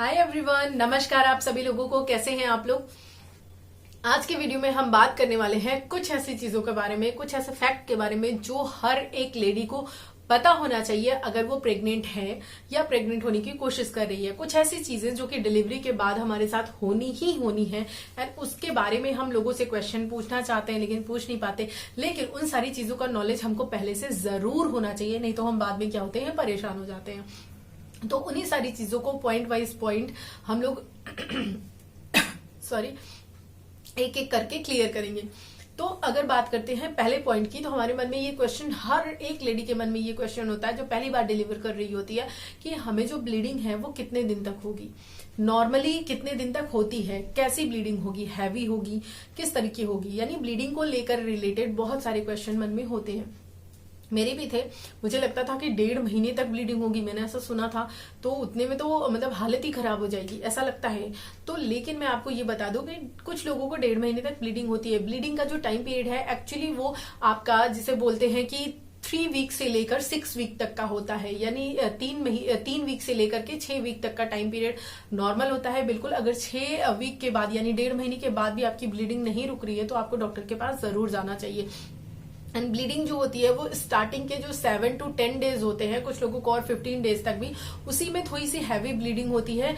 Hi everyone, नमस्कार आप सभी लोगों को। कैसे हैं आप लोग। आज के वीडियो में हम बात करने वाले हैं कुछ ऐसी चीजों के बारे में, कुछ ऐसे फैक्ट के बारे में जो हर एक लेडी को पता होना चाहिए अगर वो प्रेग्नेंट है या प्रेग्नेंट होने की कोशिश कर रही है। कुछ ऐसी चीजें जो कि डिलीवरी के बाद हमारे साथ होनी ही होनी है एंड उसके बारे में हम लोगों से क्वेश्चन पूछना चाहते हैं लेकिन पूछ नहीं पाते। लेकिन उन सारी चीजों का नॉलेज हमको पहले से जरूर होना चाहिए, नहीं तो हम बाद में क्या होते हैं, परेशान हो जाते हैं। तो उन्हीं सारी चीजों को पॉइंट वाइज पॉइंट हम लोग सॉरी एक एक करके क्लियर करेंगे। तो अगर बात करते हैं पहले पॉइंट की, तो हमारे मन में ये क्वेश्चन, हर एक लेडी के मन में ये क्वेश्चन होता है जो पहली बार डिलीवर कर रही होती है कि हमें जो ब्लीडिंग है वो कितने दिन तक होगी, नॉर्मली कितने दिन तक होती है, कैसी ब्लीडिंग होगी, हैवी होगी, किस तरीके होगी। यानी ब्लीडिंग को लेकर रिलेटेड बहुत सारे क्वेश्चन मन में होते हैं। मेरे भी थे। मुझे लगता था कि 1.5 महीने तक ब्लीडिंग होगी, मैंने ऐसा सुना था। तो उतने में तो मतलब हालत ही खराब हो जाएगी ऐसा लगता है। तो लेकिन मैं आपको ये बता दूं कि कुछ लोगों को 1.5 महीने तक ब्लीडिंग होती है। ब्लीडिंग का जो टाइम पीरियड है एक्चुअली वो आपका जिसे बोलते हैं कि 3 वीक से लेकर 6 वीक तक का होता है। यानी 3 वीक से लेकर के 6 वीक तक का टाइम पीरियड नॉर्मल होता है। बिल्कुल अगर 6 वीक के बाद यानी 1.5 महीने के बाद भी आपकी ब्लीडिंग नहीं रुक रही है तो आपको डॉक्टर के पास जरूर जाना चाहिए। एंड ब्लीडिंग जो होती है वो स्टार्टिंग के जो 7 to 10 डेज होते हैं, कुछ लोगों को और 15 डेज तक भी, उसी में थोड़ी सी हैवी ब्लीडिंग होती है।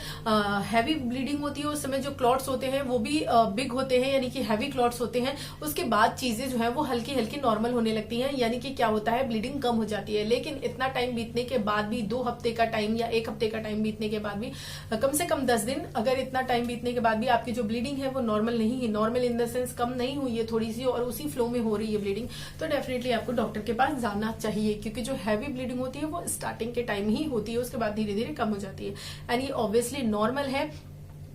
हैवी ब्लीडिंग होती है उस समय जो क्लॉट्स होते हैं वो भी बिग होते हैं, यानी कि हैवी क्लॉट्स होते हैं। उसके बाद चीजें जो है वो हल्की हल्की नॉर्मल होने लगती हैं, यानी कि क्या होता है, ब्लीडिंग कम हो जाती है। लेकिन इतना टाइम बीतने के बाद भी, 2 हफ्ते का टाइम या 1 हफ्ते का टाइम बीतने के बाद भी, कम से कम 10 दिन, अगर इतना टाइम बीतने के बाद भी आपकी जो ब्लीडिंग है वो नॉर्मल नहीं है, नॉर्मल इन द सेंस कम नहीं हुई है थोड़ी सी, और उसी फ्लो में हो रही है ब्लीडिंग, तो डेफिनेटली आपको डॉक्टर के पास जाना चाहिए। क्योंकि जो हैवी ब्लीडिंग होती है वो स्टार्टिंग के टाइम ही होती है, उसके बाद धीरे धीरे कम हो जाती है। एंड ये ऑब्वियसली नॉर्मल है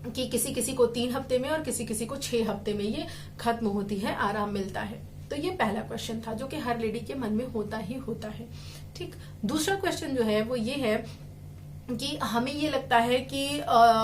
कि किसी किसी को 3 हफ्ते में और किसी किसी को 6 हफ्ते में ये खत्म होती है, आराम मिलता है। तो ये पहला क्वेश्चन था जो कि हर लेडी के मन में होता ही होता है। ठीक, दूसरा क्वेश्चन जो है वो ये है कि हमें ये लगता है कि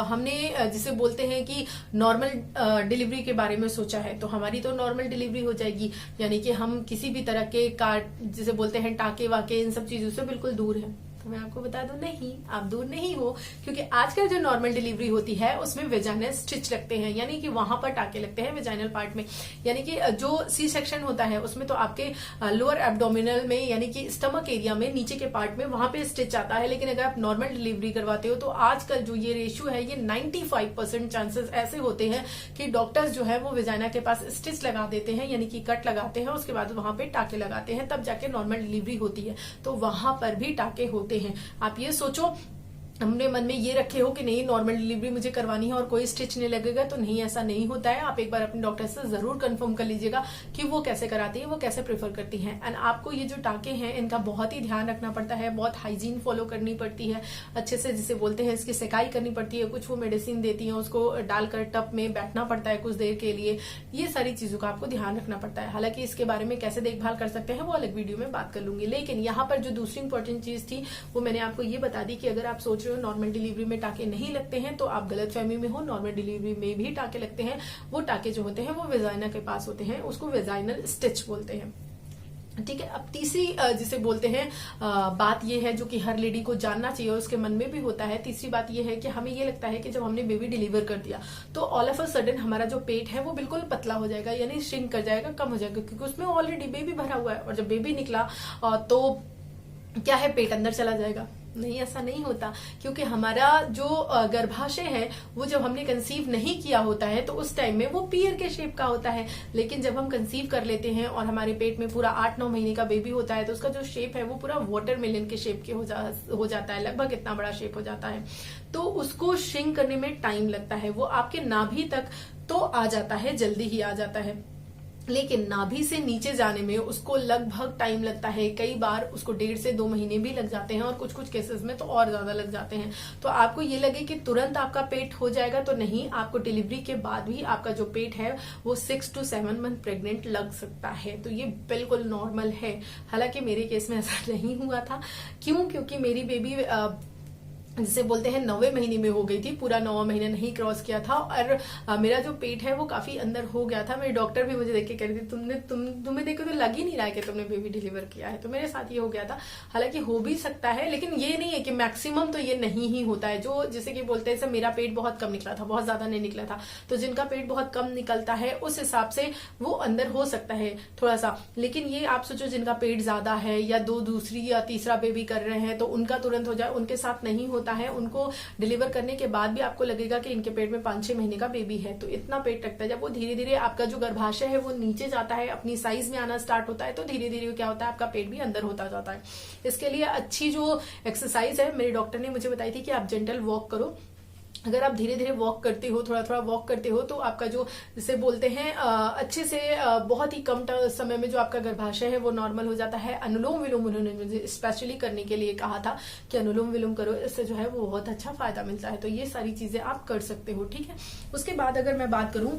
हमने जिसे बोलते हैं कि नॉर्मल डिलीवरी के बारे में सोचा है तो हमारी तो नॉर्मल डिलीवरी हो जाएगी, यानी कि हम किसी भी तरह के काट जिसे बोलते हैं टाके वाके इन सब चीजों से बिल्कुल दूर है। तो मैं आपको बता दूं, नहीं, आप दूर नहीं हो। क्योंकि आजकल जो नॉर्मल डिलीवरी होती है उसमें वेजाइनल स्टिच लगते हैं, यानी कि वहां पर टाके लगते हैं वेजाइनल पार्ट में। यानी कि जो सी सेक्शन होता है उसमें तो आपके लोअर एब्डोमिनल में, यानी कि स्टमक एरिया में, नीचे के पार्ट में, वहां पे स्टिच आता है। लेकिन अगर आप नॉर्मल डिलीवरी करवाते हो तो आजकल जो ये रेशियो है, ये 95% चांसेस ऐसे होते हैं कि डॉक्टर्स जो है वो वेजाइना के पास स्टिच लगा देते हैं, यानी कि कट लगाते हैं, उसके बाद वहां पे टाके लगाते हैं, तब जाके नॉर्मल डिलीवरी होती है। तो वहां पर भी टाके होते हैं। आप ये सोचो, हमने मन में ये रखे हो कि नहीं नॉर्मल डिलीवरी मुझे करवानी है और कोई स्टिच नहीं लगेगा, तो नहीं, ऐसा नहीं होता है। आप एक बार अपने डॉक्टर से जरूर कंफर्म कर लीजिएगा कि वो कैसे कराती है, वो कैसे प्रेफर करती हैं। एंड आपको ये जो टाके हैं इनका बहुत ही ध्यान रखना पड़ता है, बहुत हाइजीन फॉलो करनी पड़ती है, अच्छे से जिसे बोलते हैं इसकी सेकाई करनी पड़ती है। कुछ वो मेडिसिन देती है, उसको डालकर टब में बैठना पड़ता है कुछ देर के लिए। ये सारी चीजों का आपको ध्यान रखना पड़ता है। हालांकि इसके बारे में कैसे देखभाल कर सकते हैं वो अलग वीडियो में बात कर लूंगी। लेकिन यहाँ पर जो दूसरी इंपॉर्टेंट चीज थी वो मैंने आपको ये बता दी कि अगर आप सोच रहे हो नॉर्मल डिलीवरी में टाके नहीं लगते हैं तो आप गलतफहमी में हो। नॉर्मल डिलीवरी में भी टाके लगते हैं। वो टाके जो होते हैं वो वेजाइना के पास होते हैं, उसको वेजाइनल स्टिच बोलते हैं। ठीक है। अब तीसरी जिसे बोलते हैं बात ये है जो कि हर लेडी को जानना चाहिए और उसके मन में भी होता है। तीसरी बात ये है कि हमें ये लगता है कि जब हमने बेबी डिलीवर कर दिया तो ऑल ऑफ अ सडन हमारा जो पेट है वो बिल्कुल पतला हो जाएगा, यानी श्रिंक कर जाएगा, कम हो जाएगा, क्योंकि उसमें ऑलरेडी बेबी भरा हुआ है। और जब बेबी निकला तो क्या है, पेट अंदर चला जाएगा। नहीं, ऐसा नहीं होता। क्योंकि हमारा जो गर्भाशय है वो जब हमने कंसीव नहीं किया होता है तो उस टाइम में वो पीयर के शेप का होता है। लेकिन जब हम कंसीव कर लेते हैं और हमारे पेट में पूरा 8-9 महीने का बेबी होता है तो उसका जो शेप है वो पूरा वाटरमेलन के शेप के हो जाता है, लगभग इतना बड़ा शेप हो जाता है। तो उसको श्रिंक करने में टाइम लगता है। वो आपके नाभि तक तो आ जाता है, जल्दी ही आ जाता है, लेकिन नाभि से नीचे जाने में उसको लगभग टाइम लगता है। कई बार उसको 1.5 से 2 महीने भी लग जाते हैं और कुछ कुछ केसेस में तो और ज्यादा लग जाते हैं। तो आपको ये लगे कि तुरंत आपका पेट हो जाएगा तो नहीं, आपको डिलीवरी के बाद भी आपका जो पेट है वो 6 to 7 मंथ प्रेग्नेंट लग सकता है। तो ये बिल्कुल नॉर्मल है। हालांकि मेरे केस में ऐसा नहीं हुआ था। क्यों? क्योंकि मेरी बेबी जिसे बोलते हैं 9वें महीने में हो गई थी, पूरा 9वां महीना नहीं क्रॉस किया था और मेरा जो पेट है वो काफी अंदर हो गया था। मेरे डॉक्टर भी मुझे देख के कह रही थी तुम्हें देख के तो लग ही नहीं रहा है कि तुमने बेबी डिलीवर किया है। तो मेरे साथ ये हो गया था। हालांकि हो भी सकता है, लेकिन ये नहीं है कि मैक्सिमम तो ये नहीं ही होता है। जो जैसे कि बोलते हैं मेरा पेट बहुत कम निकला था, बहुत ज्यादा नहीं निकला था, तो जिनका पेट बहुत कम निकलता है उस हिसाब से वो अंदर हो सकता है थोड़ा सा। लेकिन ये आप सोचो जिनका पेट ज्यादा है या दूसरी या तीसरा बेबी कर रहे हैं तो उनका तुरंत हो जाए, उनके साथ नहीं होता है। उनको डिलीवर करने के बाद भी आपको लगेगा कि इनके पेट में 5-6 महीने का बेबी है। तो इतना पेट रखता है। जब वो धीरे धीरे आपका जो गर्भाशय है वो नीचे जाता है, अपनी साइज में आना स्टार्ट होता है, तो धीरे धीरे क्या होता है आपका पेट भी अंदर होता जाता है। इसके लिए अच्छी जो एक्सरसाइज है मेरे डॉक्टर ने मुझे बताई थी कि आप जेंटल वॉक करो। अगर आप धीरे धीरे वॉक करते हो, थोड़ा थोड़ा वॉक करते हो, तो आपका जो जिसे बोलते हैं अच्छे से बहुत ही कम समय में जो आपका गर्भाशय है वो नॉर्मल हो जाता है। अनुलोम विलोम उन्होंने मुझे स्पेशली करने के लिए कहा था कि अनुलोम विलोम करो, इससे जो है वो बहुत अच्छा फायदा मिलता है। तो ये सारी चीजें आप कर सकते हो, ठीक है। उसके बाद अगर मैं बात करूं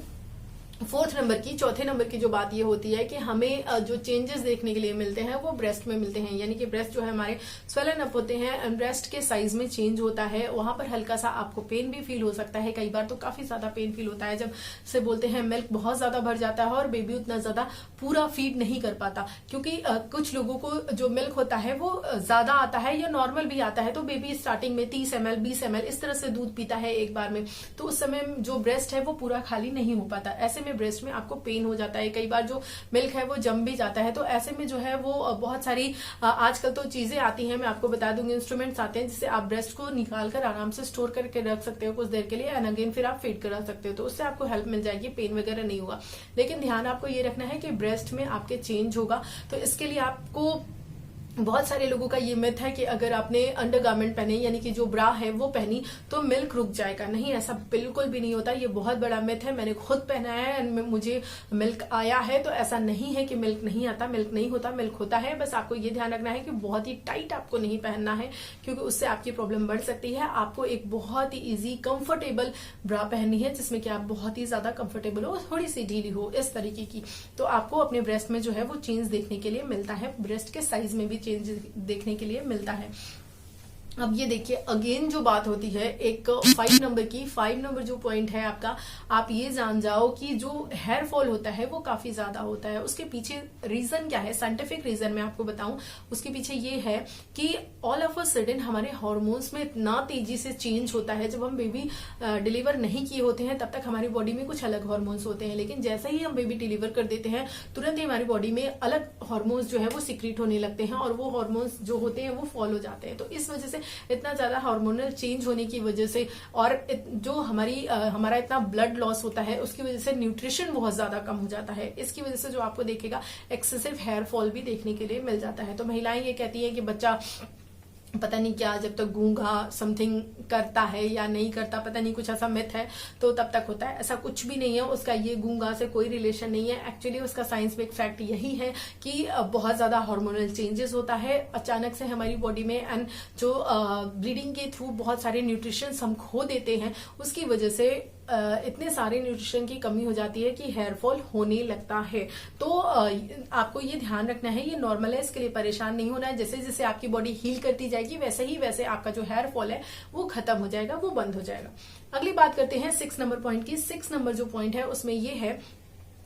चौथे नंबर की जो बात ये होती है कि हमें जो चेंजेस देखने के लिए मिलते हैं वो ब्रेस्ट में मिलते हैं। यानी कि ब्रेस्ट जो है हमारे स्वेलन अप होते हैं, ब्रेस्ट के साइज में चेंज होता है। वहां पर हल्का सा आपको पेन भी फील हो सकता है, कई बार तो काफी ज्यादा पेन फील होता है। जब से बोलते हैं मिल्क बहुत ज्यादा भर जाता है और बेबी उतना ज्यादा पूरा फीड नहीं कर पाता, क्योंकि कुछ लोगों को जो मिल्क होता है वो ज्यादा आता है या नॉर्मल भी आता है। तो बेबी स्टार्टिंग में 30 ml 20 ml इस तरह से दूध पीता है एक बार में, तो उस समय जो ब्रेस्ट है वो पूरा खाली नहीं हो पाता। ऐसे में ब्रेस्ट में आपको पेन हो जाता है, कई बार जो मिल्क है वो जम भी जाता है। तो ऐसे में जो है वो बहुत सारी आजकल तो चीजें आती हैं, मैं आपको बता दूंगी, इंस्ट्रूमेंट्स आते हैं जिससे आप ब्रेस्ट को निकाल कर आराम से स्टोर करके रख सकते हो कुछ देर के लिए, एंड अगेन फिर आप फीड करा सकते हो। तो उससे आपको हेल्प मिल जाएगी, पेन वगैरह नहीं होगा। लेकिन ध्यान आपको ये रखना है कि ब्रेस्ट में आपके चेंज होगा, तो इसके लिए आपको बहुत सारे लोगों का ये मिथ है कि अगर आपने अंडरगारमेंट पहने यानी कि जो ब्रा है वो पहनी तो मिल्क रुक जाएगा। नहीं, ऐसा बिल्कुल भी नहीं होता। ये बहुत बड़ा मिथ है, मैंने खुद पहना है, मुझे मिल्क आया है। तो ऐसा नहीं है कि मिल्क नहीं आता, मिल्क नहीं होता, मिल्क होता है। बस आपको ये ध्यान रखना है कि बहुत ही टाइट आपको नहीं पहनना है, क्योंकि उससे आपकी प्रॉब्लम बढ़ सकती है। आपको एक बहुत ही इजी कंफर्टेबल ब्रा पहननी है जिसमें कि आप बहुत ही ज्यादा कंफर्टेबल हो, थोड़ी सी ढीली हो, इस तरीके की। तो आपको अपने ब्रेस्ट में जो है वो चेंज देखने के लिए मिलता है, ब्रेस्ट के साइज में भी चेंज देखने के लिए मिलता है। अब ये देखिए अगेन जो बात होती है एक 5 नंबर की, 5 नंबर जो पॉइंट है आपका, आप ये जान जाओ कि जो हेयर फॉल होता है वो काफी ज्यादा होता है। उसके पीछे रीजन क्या है, साइंटिफिक रीजन मैं आपको बताऊं, उसके पीछे ये है कि ऑल ऑफ अ सडन हमारे हार्मोन्स में इतना तेजी से चेंज होता है। जब हम बेबी डिलीवर नहीं किए होते हैं तब तक हमारी बॉडी में कुछ अलग हार्मोन्स होते हैं, लेकिन जैसे ही हम बेबी डिलीवर कर देते हैं तुरंत ही हमारी बॉडी में अलग हार्मोन्स जो है वो सिक्रीट होने लगते हैं और वो हार्मोन्स जो होते हैं वो फॉल हो जाते हैं। तो इस वजह से इतना ज्यादा हार्मोनल चेंज होने की वजह से और जो हमारा इतना ब्लड लॉस होता है उसकी वजह से न्यूट्रिशन बहुत ज्यादा कम हो जाता है। इसकी वजह से जो आपको देखेगा एक्सेसिव हेयर फॉल भी देखने के लिए मिल जाता है। तो महिलाएं ये कहती हैं कि बच्चा पता नहीं क्या जब तक गूंगा समथिंग करता है या नहीं करता, पता नहीं कुछ ऐसा मिथ है, तो तब तक होता है। ऐसा कुछ भी नहीं है, उसका ये गूंगा से कोई रिलेशन नहीं है। एक्चुअली उसका साइंटिफिक फैक्ट यही है कि बहुत ज्यादा हार्मोनल चेंजेस होता है अचानक से हमारी बॉडी में, एंड जो ब्लीडिंग के थ्रू बहुत सारे न्यूट्रिशन हम खो देते हैं, उसकी वजह से इतने सारे न्यूट्रिशन की कमी हो जाती है कि हेयर फॉल होने लगता है। तो आपको ये ध्यान रखना है, ये नॉर्मल है, इसके लिए परेशान नहीं होना है। जैसे जैसे आपकी बॉडी हील करती जाएगी वैसे आपका जो हेयर फॉल है वो खत्म हो जाएगा, वो बंद हो जाएगा। अगली बात करते हैं 6 नंबर पॉइंट की। 6 नंबर जो पॉइंट है उसमें ये है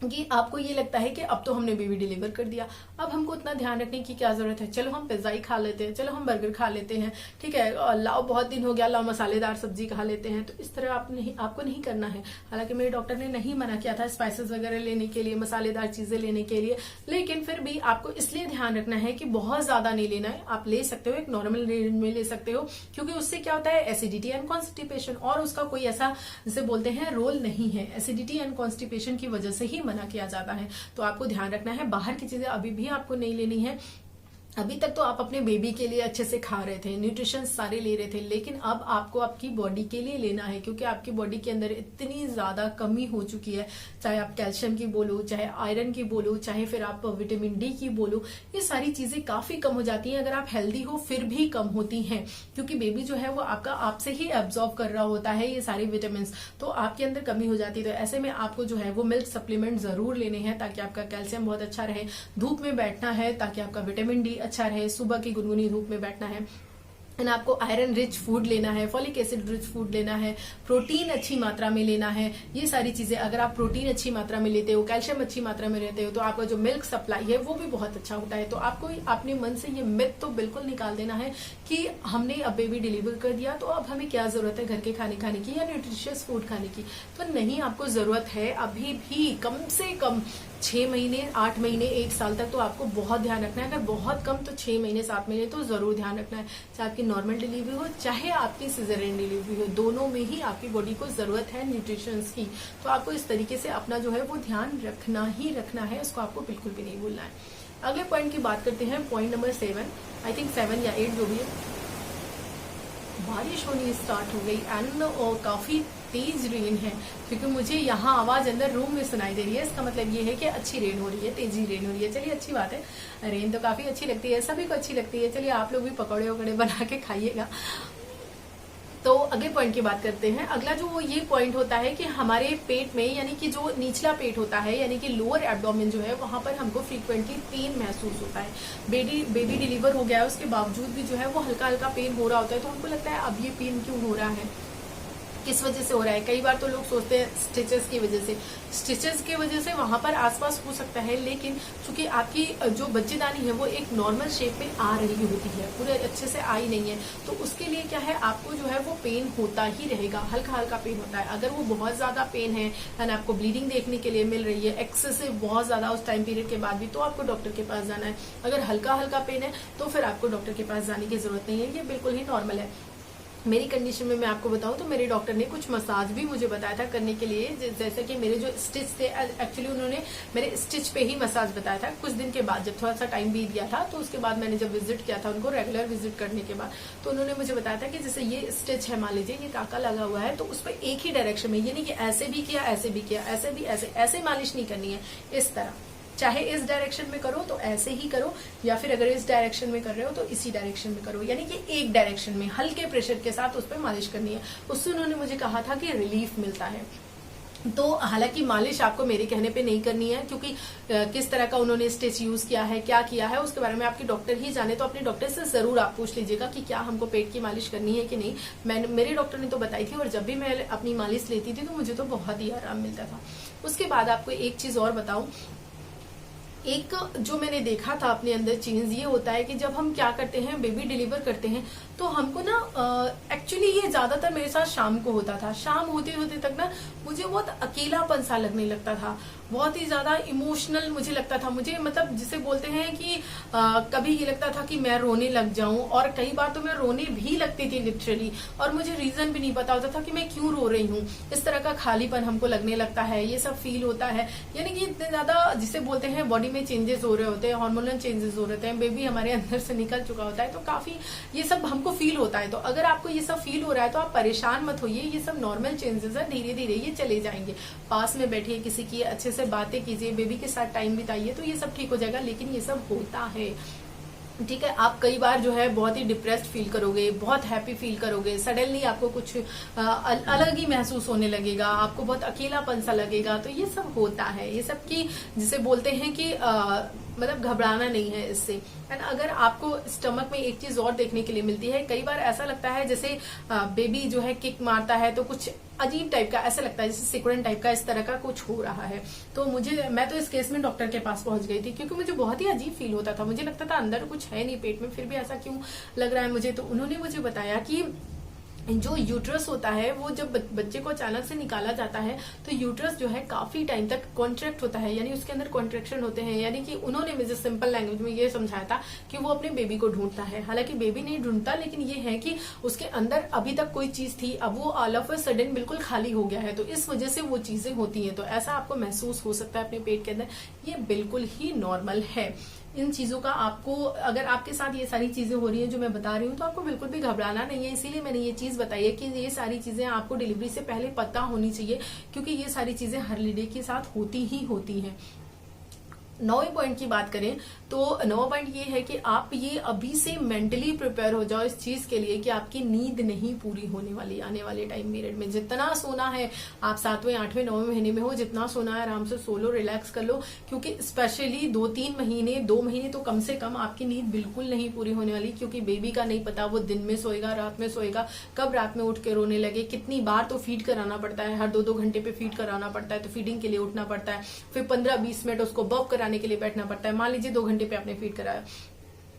कि आपको ये लगता है कि अब तो हमने बेबी डिलीवर कर दिया, अब हमको इतना ध्यान रखने की क्या जरूरत है, चलो हम पिज्जा ही खा लेते हैं, चलो हम बर्गर खा लेते हैं, ठीक है, लाओ बहुत दिन हो गया, लाओ मसालेदार सब्जी खा लेते हैं। तो इस तरह आपको नहीं करना है। हालांकि मेरे डॉक्टर ने नहीं मना किया था स्पाइसेस वगैरह लेने के लिए, मसालेदार चीजें लेने के लिए, लेकिन फिर भी आपको इसलिए ध्यान रखना है कि बहुत ज्यादा नहीं लेना है। आप ले सकते हो, एक नॉर्मल रेंज में ले सकते हो, क्योंकि उससे क्या होता है एसिडिटी एंड कॉन्स्टिपेशन, और उसका कोई ऐसा जिसे बोलते हैं रोल नहीं है। एसिडिटी एंड कॉन्स्टिपेशन की वजह से ही मना किया जाता है। तो आपको ध्यान रखना है, बाहर की चीजें अभी भी आपको नहीं लेनी है। अभी तक तो आप अपने बेबी के लिए अच्छे से खा रहे थे, न्यूट्रिशन सारे ले रहे थे, लेकिन अब आपको आपकी बॉडी के लिए लेना है, क्योंकि आपकी बॉडी के अंदर इतनी ज्यादा कमी हो चुकी है। चाहे आप कैल्शियम की बोलो, चाहे आयरन की बोलो, चाहे फिर आप विटामिन डी की बोलो, ये सारी चीजें काफी कम हो जाती हैं। अगर आप हेल्दी हो फिर भी कम होती हैं, क्योंकि बेबी जो है वो आपका आपसे ही एब्जॉर्ब कर रहा होता है ये सारी विटामिन, तो आपके अंदर कमी हो जाती है। तो ऐसे में आपको जो है वो मिल्क सप्लीमेंट जरूर लेने हैं, ताकि आपका कैल्शियम बहुत अच्छा रहे। धूप में बैठना है ताकि आपका विटामिन डी अच्छा रहे, सुबह की गुनगुनी धूप में बैठना है। एंड आपको आयरन रिच फूड लेना है, फॉलिक एसिड रिच फूड लेना है, प्रोटीन अच्छी मात्रा में लेना है। ये सारी चीजें अगर आप प्रोटीन अच्छी मात्रा में लेते हो, कैल्शियम अच्छी मात्रा में लेते हो, तो आपका जो मिल्क सप्लाई है वो भी बहुत अच्छा होता है। तो आपको अपने मन से ये मिथ तो बिल्कुल निकाल देना है कि हमने अब बेबी डिलीवर कर दिया तो अब हमें क्या जरूरत है घर के खाने खाने की या न्यूट्रिशियस फूड खाने की। तो नहीं, आपको जरूरत है अभी भी कम से कम 6 महीने, 8 महीने, 1 साल तक तो आपको बहुत ध्यान रखना है। अगर बहुत कम तो 6 महीने, 7 महीने तो जरूर ध्यान रखना है। चाहे आपकी नॉर्मल डिलीवरी हो चाहे आपकी सिजेरियन डिलीवरी हो, दोनों में ही आपकी बॉडी को जरूरत है न्यूट्रिशंस की। तो आपको इस तरीके से अपना जो है वो ध्यान रखना ही रखना है, उसको आपको बिल्कुल भी नहीं भूलना है। अगले पॉइंट की बात करते हैं, पॉइंट नंबर 7, आई थिंक 7 या 8 जो भी है। बारिश होनी स्टार्ट हो गई एंड काफी तेज रेन है, क्योंकि मुझे यहाँ आवाज अंदर रूम में सुनाई दे रही है। इसका मतलब ये है कि अच्छी रेन हो रही है, तेजी रेन हो रही है। चलिए अच्छी बात है, रेन तो काफी अच्छी लगती है, सभी को अच्छी लगती है। चलिए आप लोग भी पकौड़े वकौड़े बना के खाइएगा। तो अगले पॉइंट की बात करते हैं। अगला जो ये पॉइंट होता है कि हमारे पेट में, यानी कि जो निचला पेट होता है, यानी कि लोअर एब्डोमेन जो है, वहां पर हमको फ्रीक्वेंटली पेन महसूस होता है। बेबी डिलीवर हो गया है उसके बावजूद भी जो है वो हल्का हल्का पेन हो रहा होता है। तो हमको लगता है अब ये पेन क्यों हो रहा है, किस वजह से हो रहा है। कई बार तो लोग सोचते हैं स्टिचेस की वजह से। स्टिचेस की वजह से वहां पर आसपास हो सकता है, लेकिन चूंकि आपकी जो बच्चेदानी है वो एक नॉर्मल शेप में आ रही होती है, पूरे अच्छे से आई नहीं है, तो उसके लिए क्या है, आपको जो है वो पेन होता ही रहेगा, हल्का हल्का पेन होता है। अगर वो बहुत ज्यादा पेन है एंड आपको ब्लीडिंग देखने के लिए मिल रही है एक्सेसिव बहुत ज्यादा उस टाइम पीरियड के बाद भी, तो आपको डॉक्टर के पास जाना है। अगर हल्का हल्का पेन है तो फिर आपको डॉक्टर के पास जाने की जरूरत नहीं है, ये बिल्कुल ही नॉर्मल है। मेरी कंडीशन में मैं आपको बताऊं तो मेरे डॉक्टर ने कुछ मसाज भी मुझे बताया था करने के लिए। जैसे कि मेरे जो स्टिच थे, एक्चुअली उन्होंने मेरे स्टिच पे ही मसाज बताया था। कुछ दिन के बाद जब थोड़ा सा टाइम बीत गया था, तो उसके बाद मैंने जब विजिट किया था उनको, रेगुलर विजिट करने के बाद, तो उन्होंने मुझे बताया था कि जैसे ये स्टिच है, मान लीजिए ये टाका लगा हुआ है, तो उस पर एक ही डायरेक्शन में, यानी कि ऐसे भी किया, ऐसे भी किया, ऐसे भी, ऐसे मालिश नहीं करनी है, इस तरह, चाहे इस डायरेक्शन में करो तो ऐसे ही करो, या फिर अगर इस डायरेक्शन में कर रहे हो तो इसी डायरेक्शन में करो, यानी कि एक डायरेक्शन में हल्के प्रेशर के साथ उस पर मालिश करनी है। उससे उन्होंने मुझे कहा था कि रिलीफ मिलता है। तो हालांकि मालिश आपको मेरे कहने पे नहीं करनी है, क्योंकि किस तरह का उन्होंने स्टिच यूज किया है, क्या किया है, उसके बारे में आपके डॉक्टर ही जाने। तो अपने डॉक्टर से जरूर आप पूछ लीजिएगा कि क्या हमको पेट की मालिश करनी है कि नहीं। मेरे डॉक्टर ने तो बताई थी, और जब भी मैं अपनी मालिश लेती थी तो मुझे तो बहुत ही आराम मिलता था। उसके बाद आपको एक चीज और बताऊं, एक जो मैंने देखा था अपने अंदर चेंज, ये होता है कि जब हम क्या करते हैं, बेबी डिलीवर करते हैं, तो हमको ना एक्चुअली ये ज्यादातर मेरे साथ शाम को होता था। शाम होते होते तक ना मुझे बहुत अकेलापन सा लगने लगता था, बहुत ही ज्यादा इमोशनल मुझे लगता था। मुझे मतलब जिसे बोलते हैं कि कभी ये लगता था कि मैं रोने लग जाऊं, और कई बार तो मैं रोने भी लगती थी लिटरली, और मुझे रीजन भी नहीं पता होता था कि मैं क्यों रो रही हूँ। इस तरह का खालीपन हमको लगने लगता है, ये सब फील होता है। यानी कि इतने ज्यादा जिसे बोलते हैं बॉडी में चेंजेस हो रहे होते हैं, हार्मोनल चेंजेस हो रहे हैं, बेबी हमारे अंदर से निकल चुका होता है, तो काफी ये सब हमको फील होता है। तो अगर आपको ये सब फील हो रहा है तो आप परेशान मत होइए, ये सब नॉर्मल चेंजेस है, धीरे धीरे ये चले जाएंगे। पास में बैठिए किसी की, अच्छे से बातें कीजिए, बेबी के साथ टाइम बिताइए, तो ये सब ठीक हो जाएगा। लेकिन ये सब होता है, ठीक है। आप कई बार जो है बहुत ही डिप्रेस्ड फील करोगे, बहुत हैप्पी फील करोगे, सडनली आपको कुछ अलग ही महसूस होने लगेगा, आपको बहुत अकेलापन सा लगेगा। तो ये सब होता है, ये सब की जिसे बोलते हैं कि मतलब घबराना नहीं है इससे। एंड अगर आपको स्टमक में एक चीज और देखने के लिए मिलती है, कई बार ऐसा लगता है जैसे बेबी जो है किक मारता है तो कुछ अजीब टाइप का ऐसा लगता है, जैसे सिकुड़न टाइप का, इस तरह का कुछ हो रहा है। तो मैं तो इस केस में डॉक्टर के पास पहुंच गई थी, क्योंकि मुझे बहुत ही अजीब फील होता था। मुझे लगता था अंदर कुछ है नहीं पेट में, फिर भी ऐसा क्यों लग रहा है मुझे। तो उन्होंने मुझे बताया कि जो यूट्रस होता है वो जब बच्चे को अचानक से निकाला जाता है तो यूट्रस जो है काफी टाइम तक कॉन्ट्रैक्ट होता है, यानी उसके अंदर कॉन्ट्रेक्शन होते हैं। यानी कि उन्होंने मुझे सिंपल लैंग्वेज में ये समझाया था कि वो अपने बेबी को ढूंढता है। हालांकि बेबी नहीं ढूंढता, लेकिन ये है कि उसके अंदर अभी तक कोई चीज थी, अब वो ऑल ऑफ अ सडन बिल्कुल खाली हो गया है, तो इस वजह से वो चीजें होती हैं। तो ऐसा आपको महसूस हो सकता है अपने पेट के अंदर, ये बिल्कुल ही नॉर्मल है। इन चीजों का आपको, अगर आपके साथ ये सारी चीजें हो रही हैं जो मैं बता रही हूँ, तो आपको बिल्कुल भी घबराना नहीं है। इसीलिए मैंने ये चीज बताई है कि ये सारी चीजें आपको डिलीवरी से पहले पता होनी चाहिए, क्योंकि ये सारी चीजें हर लेडी के साथ होती ही होती हैं। 9वें पॉइंट की बात करें तो 9वां पॉइंट ये है कि आप ये अभी से मेंटली प्रिपेयर हो जाओ इस चीज के लिए कि आपकी नींद नहीं पूरी होने वाली आने वाले टाइम पीरियड में। जितना सोना है आप 7वें 8वें 9वें महीने में हो, जितना सोना है आराम से सो लो, रिलैक्स कर लो, क्योंकि स्पेशली 2-3 महीने 2 महीने तो कम से कम आपकी नींद बिल्कुल नहीं पूरी होने वाली, क्योंकि बेबी का नहीं पता वो दिन में सोएगा रात में सोएगा, कब रात में उठ के रोने लगे, कितनी बार तो फीड कराना पड़ता है, हर 2-2 घंटे पे फीड कराना पड़ता है, तो फीडिंग के लिए उठना पड़ता है, फिर 15-20 मिनट उसको बर्प कराने के लिए बैठना पड़ता है। मान लीजिए 2 घंटे पे आपने फीड कराया,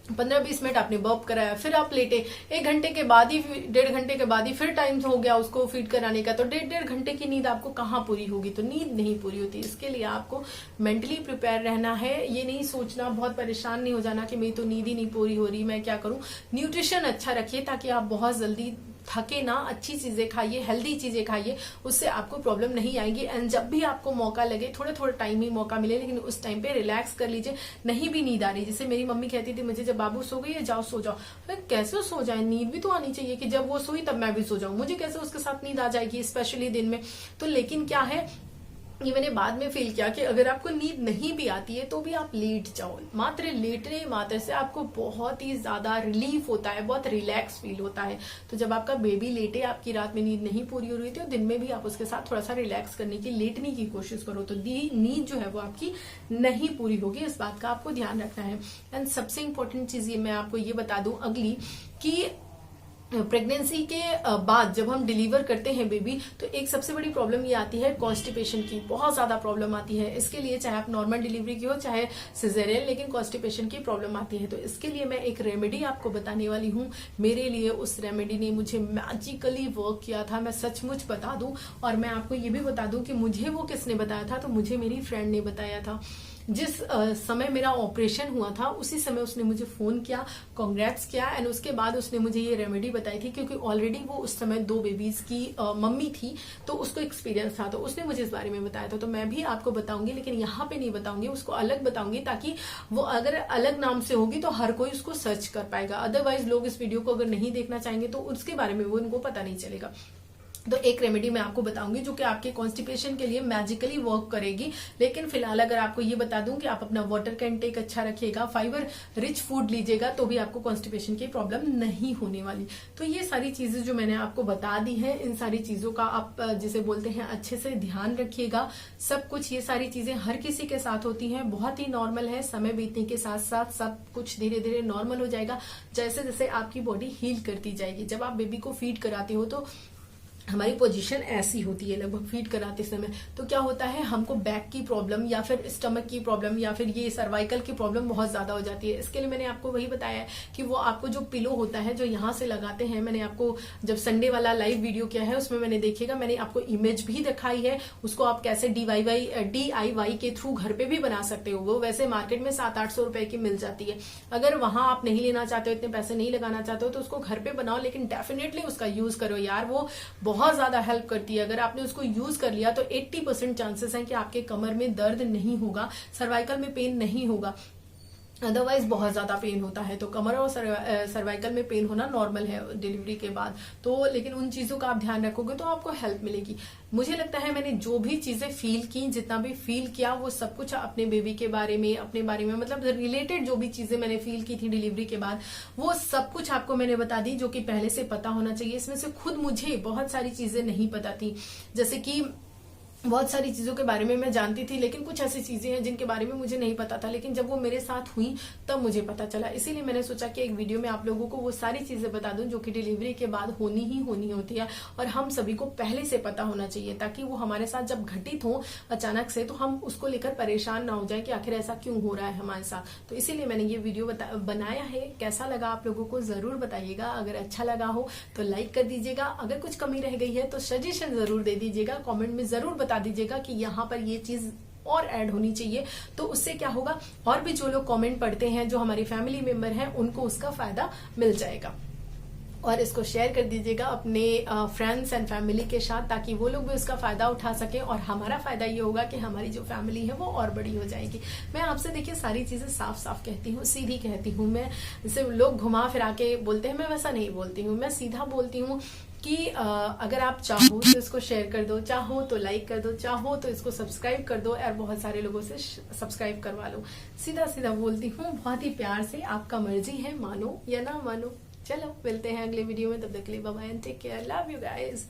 15-20 मिनट आपने बर्प कराया, फिर आप लेटे, 1 घंटे के बाद ही 1.5 घंटे के बाद ही फिर टाइम हो गया उसको फीड कराने का, तो 1.5 घंटे की नींद आपको कहाँ पूरी होगी? तो नींद नहीं पूरी होती। इसके लिए आपको मेंटली प्रिपेयर रहना है, ये नहीं सोचना, बहुत परेशान नहीं हो जाना कि मेरी तो नींद ही नहीं पूरी हो रही, मैं क्या करूं। न्यूट्रिशन अच्छा रखिए ताकि आप बहुत जल्दी थके ना, अच्छी चीजें खाइए, हेल्दी चीजें खाइए, उससे आपको प्रॉब्लम नहीं आएगी। एंड जब भी आपको मौका लगे, थोड़ा थोड़ा टाइम ही मौका मिले, लेकिन उस टाइम पे रिलैक्स कर लीजिए। नहीं भी नींद आ रही, जैसे मेरी मम्मी कहती थी मुझे, जब बाबू सो गई है जाओ सो जाओ, कैसे सो जाए, नींद भी तो आनी चाहिए कि जब वो सोई तब मैं भी सो जाऊं, मुझे कैसे उसके साथ नींद आ जाएगी स्पेशली दिन में। तो लेकिन क्या है, ये मैंने बाद में फील किया कि अगर आपको नींद नहीं भी आती है तो भी आप लेट जाओ, मात्र लेटने मात्र से आपको बहुत ही ज्यादा रिलीफ होता है, बहुत रिलैक्स फील होता है। तो जब आपका बेबी लेटे, आपकी रात में नींद नहीं पूरी हो रही थी, और दिन में भी आप उसके साथ थोड़ा सा रिलैक्स करने की, लेटने की कोशिश करो, तो नींद जो है वो आपकी नहीं पूरी होगी। इस बात का आपको ध्यान रखना है। एंड सबसे इंपॉर्टेंट चीज ये मैं आपको ये बता दूं अगली, कि प्रेगनेंसी के बाद जब हम डिलीवर करते हैं बेबी, तो एक सबसे बड़ी प्रॉब्लम ये आती है कॉन्स्टिपेशन की, बहुत ज्यादा प्रॉब्लम आती है। इसके लिए चाहे आप नॉर्मल डिलीवरी की हो चाहे सिजेरियन, लेकिन कॉन्स्टिपेशन की प्रॉब्लम आती है। तो इसके लिए मैं एक रेमेडी आपको बताने वाली हूँ। मेरे लिए उस रेमेडी ने मुझे मैजिकली वर्क किया था, मैं सचमुच बता दूं। और मैं आपको ये भी बता दूं कि मुझे वो किसने बताया था, तो मुझे मेरी फ्रेंड ने बताया था। जिस समय मेरा ऑपरेशन हुआ था उसी समय उसने मुझे फोन किया, कांग्रेट्स किया, एंड उसके बाद उसने मुझे ये रेमेडी बताई थी, क्योंकि ऑलरेडी वो उस समय 2 बेबीज की मम्मी थी, तो उसको एक्सपीरियंस था, तो उसने मुझे इस बारे में बताया था। तो मैं भी आपको बताऊंगी, लेकिन यहाँ पे नहीं बताऊंगी, उसको अलग बताऊंगी, ताकि वो अगर अलग नाम से होगी तो हर कोई उसको सर्च कर पाएगा। अदरवाइज लोग इस वीडियो को अगर नहीं देखना चाहेंगे तो उसके बारे में वो उनको पता नहीं चलेगा। तो एक रेमेडी मैं आपको बताऊंगी जो कि आपके कॉन्स्टिपेशन के लिए मैजिकली वर्क करेगी। लेकिन फिलहाल अगर आपको ये बता दूं कि आप अपना वाटर का इंटेक अच्छा रखिएगा, फाइबर रिच फूड लीजिएगा, तो भी आपको कॉन्स्टिपेशन की प्रॉब्लम नहीं होने वाली। तो ये सारी चीजें जो मैंने आपको बता दी हैं, इन सारी चीजों का आप जिसे बोलते हैं अच्छे से ध्यान रखिएगा। सब कुछ ये सारी चीजें हर किसी के साथ होती हैं, बहुत ही नॉर्मल है। समय बीतने के साथ साथ सब कुछ धीरे धीरे नॉर्मल हो जाएगा, जैसे जैसे आपकी बॉडी हील करती जाएगी। जब आप बेबी को फीड कराते हो तो हमारी पोजीशन ऐसी होती है लगभग फीड कराते समय, तो क्या होता है, हमको बैक की प्रॉब्लम या फिर स्टमक की प्रॉब्लम या फिर ये सर्वाइकल की प्रॉब्लम बहुत ज्यादा हो जाती है। इसके लिए मैंने आपको वही बताया है कि वो आपको जो पिलो होता है जो यहाँ से लगाते हैं, मैंने आपको जब संडे वाला लाइव वीडियो किया है उसमें मैंने देखिएगा, मैंने आपको इमेज भी दिखाई है, उसको आप कैसे DIY के थ्रू घर पे भी बना सकते हो। वो वैसे मार्केट में 700-800 रुपए की मिल जाती है। अगर वहां आप नहीं लेना चाहते हो, इतने पैसे नहीं लगाना चाहते हो, तो उसको घर पे बनाओ, लेकिन डेफिनेटली उसका यूज करो यार, वो बहुत ज्यादा हेल्प करती है। अगर आपने उसको यूज कर लिया तो 80% चांसेस हैं कि आपके कमर में दर्द नहीं होगा, सर्वाइकल में पेन नहीं होगा। अदरवाइज बहुत ज्यादा पेन होता है। तो कमर और सर्वाइकल में पेन होना नॉर्मल है डिलीवरी के बाद। तो लेकिन उन चीजों का आप ध्यान रखोगे तो आपको हेल्प मिलेगी। मुझे लगता है मैंने जो भी चीजें फील की, जितना भी फील किया, वो सब कुछ अपने बेबी के बारे में, अपने बारे में, मतलब रिलेटेड जो भी चीजें मैंने फील की थी डिलीवरी के बाद, वो सब कुछ आपको मैंने बता दी, जो कि पहले से पता होना चाहिए। इसमें से खुद मुझे बहुत सारी चीजें नहीं पता थी, जैसे कि बहुत सारी चीजों के बारे में मैं जानती थी, लेकिन कुछ ऐसी चीजें हैं जिनके बारे में मुझे नहीं पता था, लेकिन जब वो मेरे साथ हुई तब मुझे पता चला। इसीलिए मैंने सोचा कि एक वीडियो में आप लोगों को वो सारी चीजें बता दूं जो कि डिलीवरी के बाद होनी ही होनी होती है, और हम सभी को पहले से पता होना चाहिए, ताकि वो हमारे साथ जब घटित हो अचानक से, तो हम उसको लेकर परेशान ना हो जाए कि आखिर ऐसा क्यों हो रहा है हमारे साथ। तो इसीलिए मैंने ये वीडियो बनाया है। कैसा लगा आप लोगों को जरूर बताइएगा। अगर अच्छा लगा हो तो लाइक कर दीजिएगा, अगर कुछ कमी रह गई है तो सजेशन जरूर दे दीजिएगा, कॉमेंट में जरूर बता दीजिएगा कि यहाँ पर ये चीज और ऐड होनी चाहिए। तो उससे क्या होगा, और भी जो लोग कमेंट पढ़ते हैं, जो हमारी फैमिली मेंबर हैं, उनको उसका फायदा मिल जाएगा। और इसको शेयर कर दीजिएगा अपने फ्रेंड्स एंड फैमिली के साथ, ताकि वो लोग भी उसका फायदा उठा सकें और हमारा फायदा ये होगा कि हमारी जो फैमिली है वो और बड़ी हो जाएगी। मैं आपसे देखिए सारी चीजें साफ साफ कहती हूँ, सीधी कहती हूँ। मैं जैसे लोग घुमा फिरा के बोलते हैं, मैं वैसा नहीं बोलती हूँ, मैं सीधा बोलती हूँ कि अगर आप चाहो तो इसको शेयर कर दो, चाहो तो लाइक कर दो, चाहो तो इसको सब्सक्राइब कर दो और बहुत सारे लोगों से सब्सक्राइब करवा लो। सीधा सीधा बोलती हूँ, बहुत ही प्यार से। आपका मर्जी है, मानो या ना मानो। चलो मिलते हैं अगले वीडियो में, तब तक के लिए bye bye and take care, love you guys.